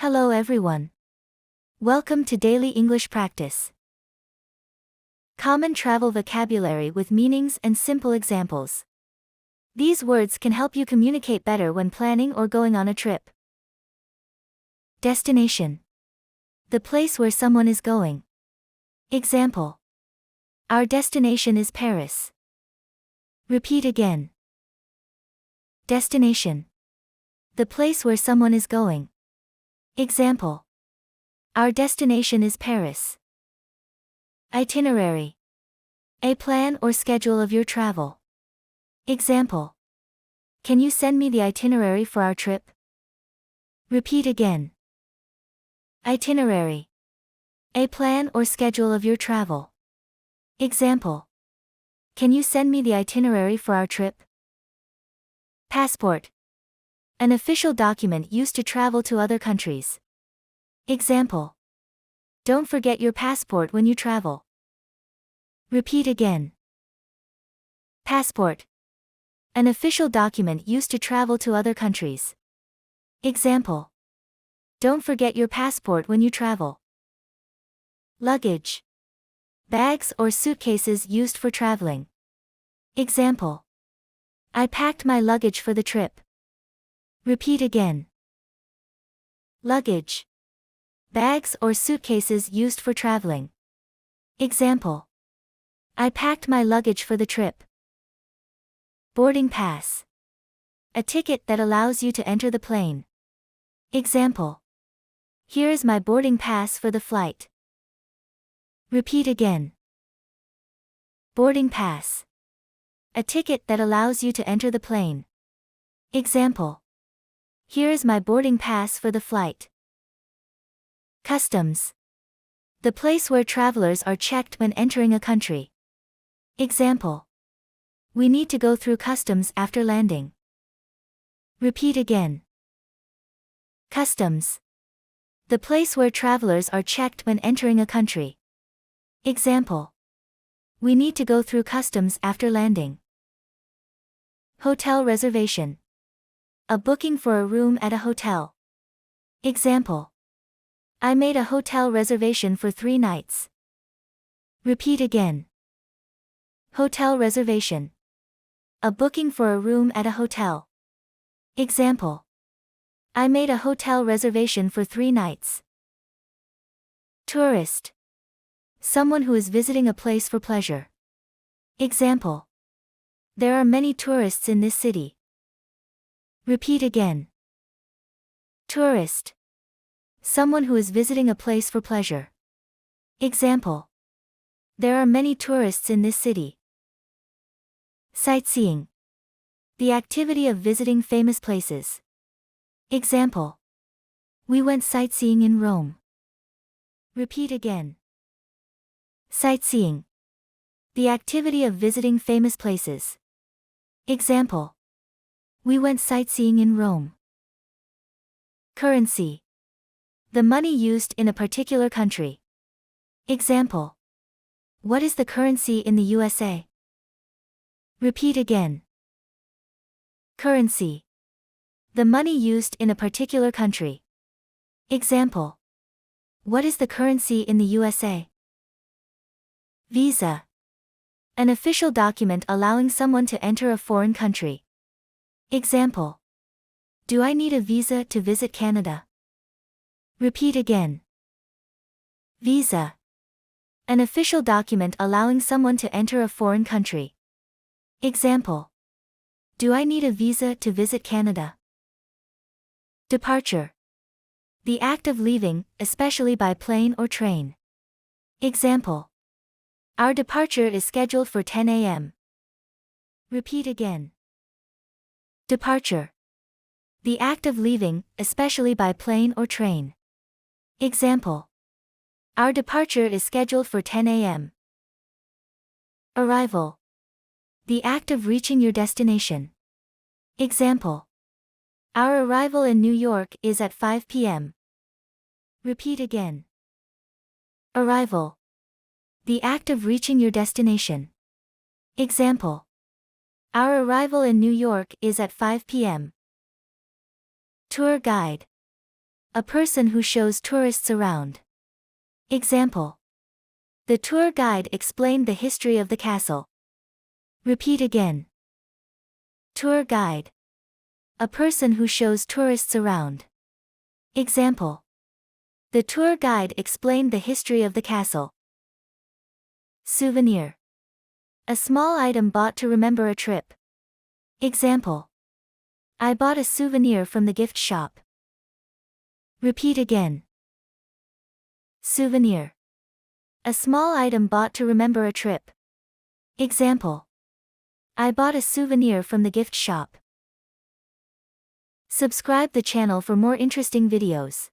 Hello everyone. Welcome to Daily English Practice. Common travel vocabulary with meanings and simple examples. These words can help you communicate better when planning or going on a trip. Destination. The place where someone is going. Example. Our destination is Paris. Repeat again. Destination. The place where someone is going. Example. Our destination is Paris. Itinerary. A plan or schedule of your travel. Example. Can you send me the itinerary for our trip? Repeat again. Itinerary. A plan or schedule of your travel. Example. Can you send me the itinerary for our trip? Passport. An official document used to travel to other countries. Example. Don't forget your passport when you travel. Repeat again. Passport. An official document used to travel to other countries. Example. Don't forget your passport when you travel. Luggage. Bags or suitcases used for traveling. Example. I packed my luggage for the trip. Repeat again. Luggage. Bags or suitcases used for traveling. Example. I packed my luggage for the trip. Boarding pass. A ticket that allows you to enter the plane. Example. Here is my boarding pass for the flight. Repeat again. Boarding pass. A ticket that allows you to enter the plane. Example. Here is my boarding pass for the flight. Customs. The place where travelers are checked when entering a country. Example. We need to go through customs after landing. Repeat again. Customs. The place where travelers are checked when entering a country. Example. We need to go through customs after landing. Hotel reservation. A booking for a room at a hotel. Example. I made a hotel reservation for 3 nights. Repeat again. Hotel reservation. A booking for a room at a hotel. Example. I made a hotel reservation for 3 nights. Tourist. Someone who is visiting a place for pleasure. Example. There are many tourists in this city. Repeat again. Tourist. Someone who is visiting a place for pleasure. Example. There are many tourists in this city. Sightseeing. The activity of visiting famous places. Example. We went sightseeing in Rome. Repeat again. Sightseeing. The activity of visiting famous places. Example. We went sightseeing in Rome. Currency. The money used in a particular country. Example. What is the currency in the USA? Repeat again. Currency. The money used in a particular country. Example. What is the currency in the USA? Visa. An official document allowing someone to enter a foreign country. Example. Do I need a visa to visit Canada? Repeat again. Visa. An official document allowing someone to enter a foreign country. Example. Do I need a visa to visit Canada? Departure. The act of leaving, especially by plane or train. Example. Our departure is scheduled for 10 a.m. Repeat again. Departure. The act of leaving, especially by plane or train. Example. Our departure is scheduled for 10 a.m. Arrival. The act of reaching your destination. Example. Our arrival in New York is at 5 p.m. Repeat again. Arrival. The act of reaching your destination. Example. Our arrival in New York is at 5 p.m. Tour guide. A person who shows tourists around. Example. The tour guide explained the history of the castle. Repeat again. Tour guide. A person who shows tourists around. Example. The tour guide explained the history of the castle. Souvenir. A small item bought to remember a trip. Example. I bought a souvenir from the gift shop. Repeat again. Souvenir. A small item bought to remember a trip. Example. I bought a souvenir from the gift shop. Subscribe the channel for more interesting videos.